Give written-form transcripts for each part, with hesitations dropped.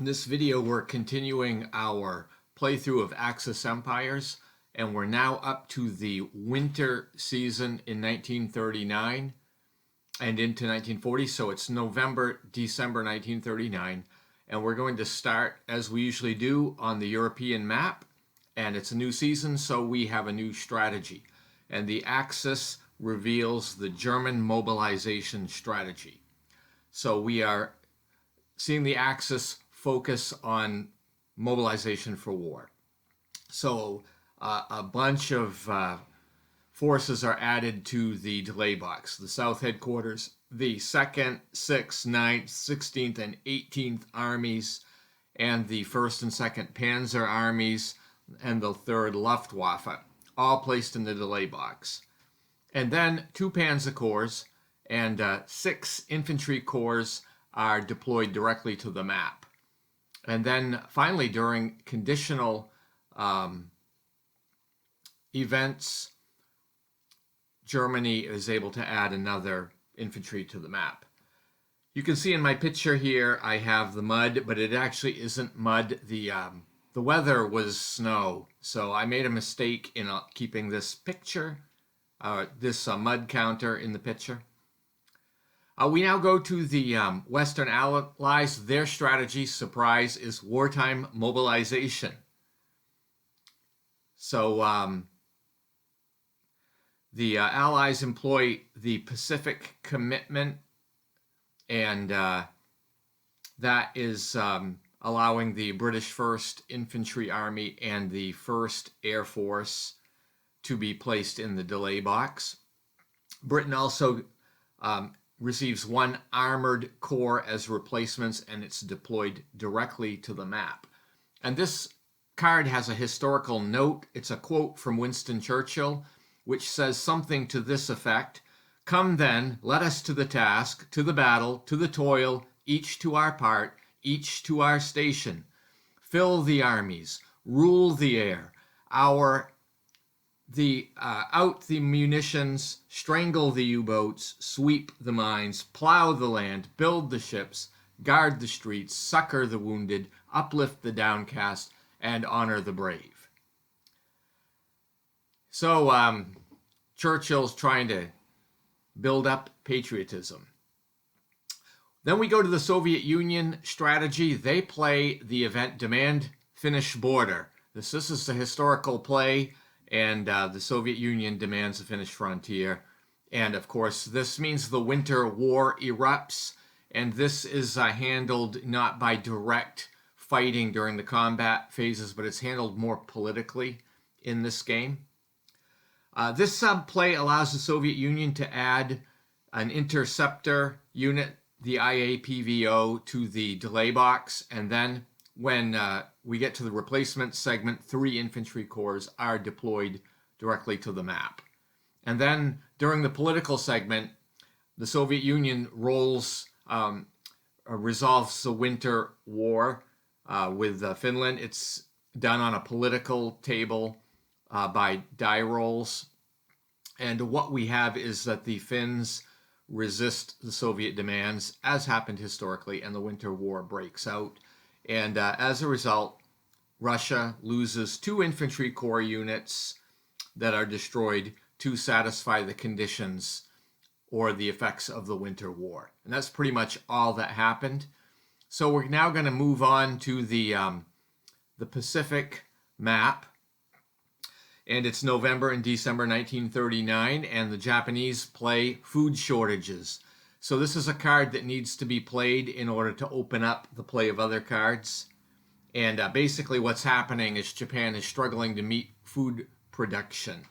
In this video, we're continuing our playthrough of Axis Empires, and we're now up to the winter season in 1939 and into 1940. So it's November, December 1939, and we're going to start, as we usually do, on the European map. And it's a new season, so we have a new strategy. And the Axis reveals the German mobilization strategy. So we are seeing the Axis focus on mobilization for war. So a bunch of forces are added to the delay box. The South Headquarters, the 2nd, 6th, 9th, 16th, and 18th Armies, and the 1st and 2nd Panzer Armies, and the 3rd Luftwaffe, all placed in the delay box. And then 2 Panzer Corps and 6 infantry corps are deployed directly to the map. And then finally, during conditional events, Germany is able to add another infantry to the map. You can see in my picture here, I have the mud, but it actually isn't mud. The weather was snow, so I made a mistake in keeping this picture, this mud counter in the picture. We now go to the Western Allies. Their strategy, surprise, is wartime mobilization. So the Allies employ the Pacific Commitment, and that is allowing the British 1st Infantry Army and the 1st Air Force to be placed in the delay box. Britain also receives 1 armored corps as replacements, and it's deployed directly to the map. And this card has a historical note. It's a quote from Winston Churchill, which says something to this effect: "Come then, let us to the task, to the battle, to the toil, each to our part, each to our station. Fill the armies, rule the air, out the munitions, strangle the U-boats, sweep the mines, plow the land, build the ships, guard the streets, succor the wounded, uplift the downcast, and honor the brave." So Churchill's trying to build up patriotism. Then we go to the Soviet Union strategy. They play the event Demand Finnish Border. This is a historical play, and the Soviet Union demands a Finnish frontier. And of course, this means the Winter War erupts, and this is handled not by direct fighting during the combat phases, but it's handled more politically in this game. This play allows the Soviet Union to add an interceptor unit, the IAPVO, to the delay box, and then when we get to the replacement segment, 3 infantry corps are deployed directly to the map. And then during the political segment, the Soviet Union resolves the Winter War with Finland. It's done on a political table by die rolls. And what we have is that the Finns resist the Soviet demands, as happened historically, and the Winter War breaks out. And as a result, Russia loses 2 infantry corps units that are destroyed to satisfy the conditions or the effects of the Winter War. And that's pretty much all that happened. So we're now going to move on to the Pacific map. And it's November and December 1939, and the Japanese play Food Shortages. So this is a card that needs to be played in order to open up the play of other cards. And basically what's happening is Japan is struggling to meet food production.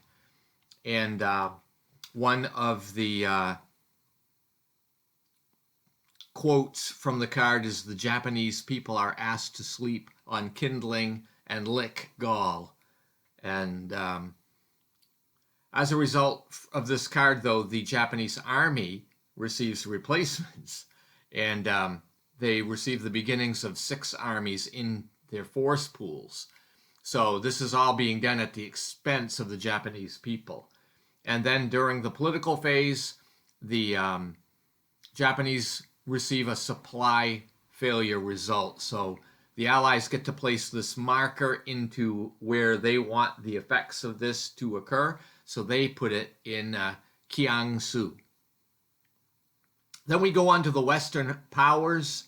And one of the quotes from the card is, "The Japanese people are asked to sleep on kindling and lick gall." And as a result of this card, though, the Japanese army receives replacements, and they receive the beginnings of 6 armies in their force pools. So this is all being done at the expense of the Japanese people. And then during the political phase, the Japanese receive a supply failure result. So the Allies get to place this marker into where they want the effects of this to occur. So they put it in Kiangsu. Then we go on to the Western powers,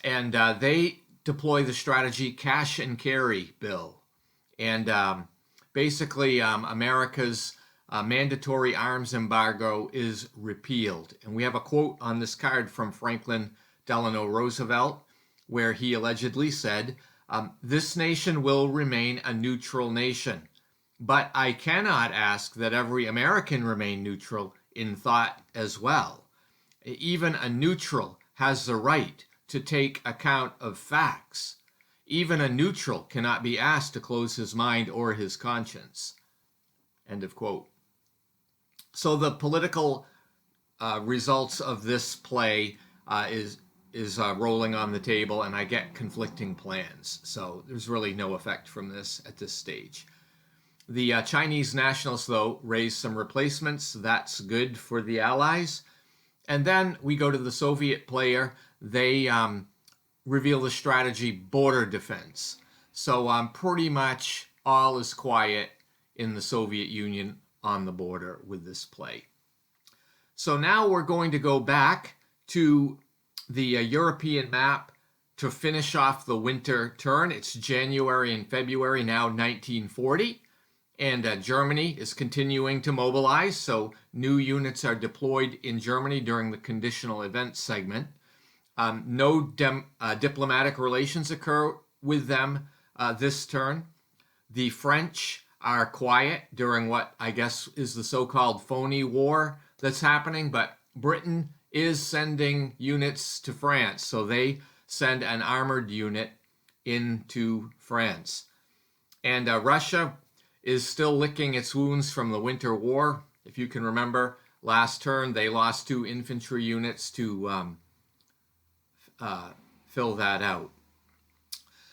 and they deploy the strategy cash and carry bill. And basically, America's mandatory arms embargo is repealed. And we have a quote on this card from Franklin Delano Roosevelt, where he allegedly said, "This nation will remain a neutral nation, but I cannot ask that every American remain neutral in thought as well. Even a neutral has the right to take account of facts. Even a neutral cannot be asked to close his mind or his conscience." End of quote. So the political results of this play is rolling on the table, and I get conflicting plans. So there's really no effect from this at this stage. The Chinese nationalists, though, raise some replacements. That's good for the Allies. And then we go to the Soviet player. They reveal the strategy border defense. So pretty much all is quiet in the Soviet Union on the border with this play. So now we're going to go back to the European map to finish off the winter turn. It's January and February, now 1940. And Germany is continuing to mobilize, so new units are deployed in Germany during the conditional events segment. No diplomatic relations occur with them this turn. The French are quiet during what I guess is the so-called phony war that's happening, but Britain is sending units to France, so they send an armored unit into France. And Russia is still licking its wounds from the Winter War. If you can remember, last turn they lost 2 infantry units to fill that out.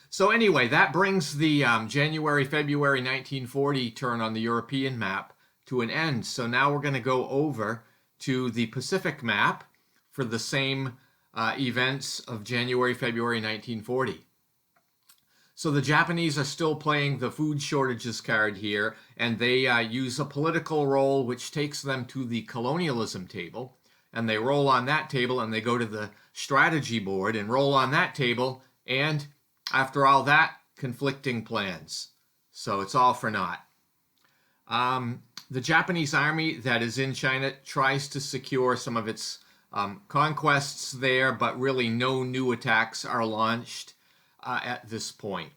So anyway, that brings the January-February 1940 turn on the European map to an end. So now we're going to go over to the Pacific map for the same events of January-February 1940. So the Japanese are still playing the food shortages card here, and they use a political roll which takes them to the colonialism table, and they roll on that table and they go to the strategy board and roll on that table, and after all that, conflicting plans. So it's all for naught. The Japanese army that is in China tries to secure some of its conquests there, but really no new attacks are launched at this point.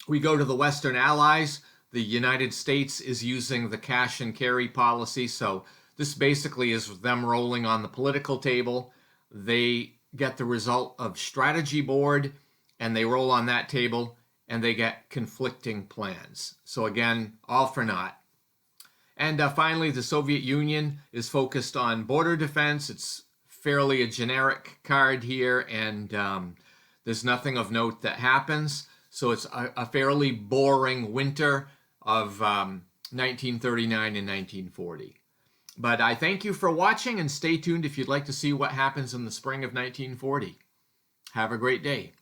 We go to the Western Allies. The United States is using the cash and carry policy, so this basically is them rolling on the political table. They get the result of strategy board, and they roll on that table, and they get conflicting plans. So again, all for naught. And finally, the Soviet Union is focused on border defense. It's fairly a generic card here, and there's nothing of note that happens. So it's a fairly boring winter of 1939 and 1940. But I thank you for watching, and stay tuned if you'd like to see what happens in the spring of 1940. Have a great day.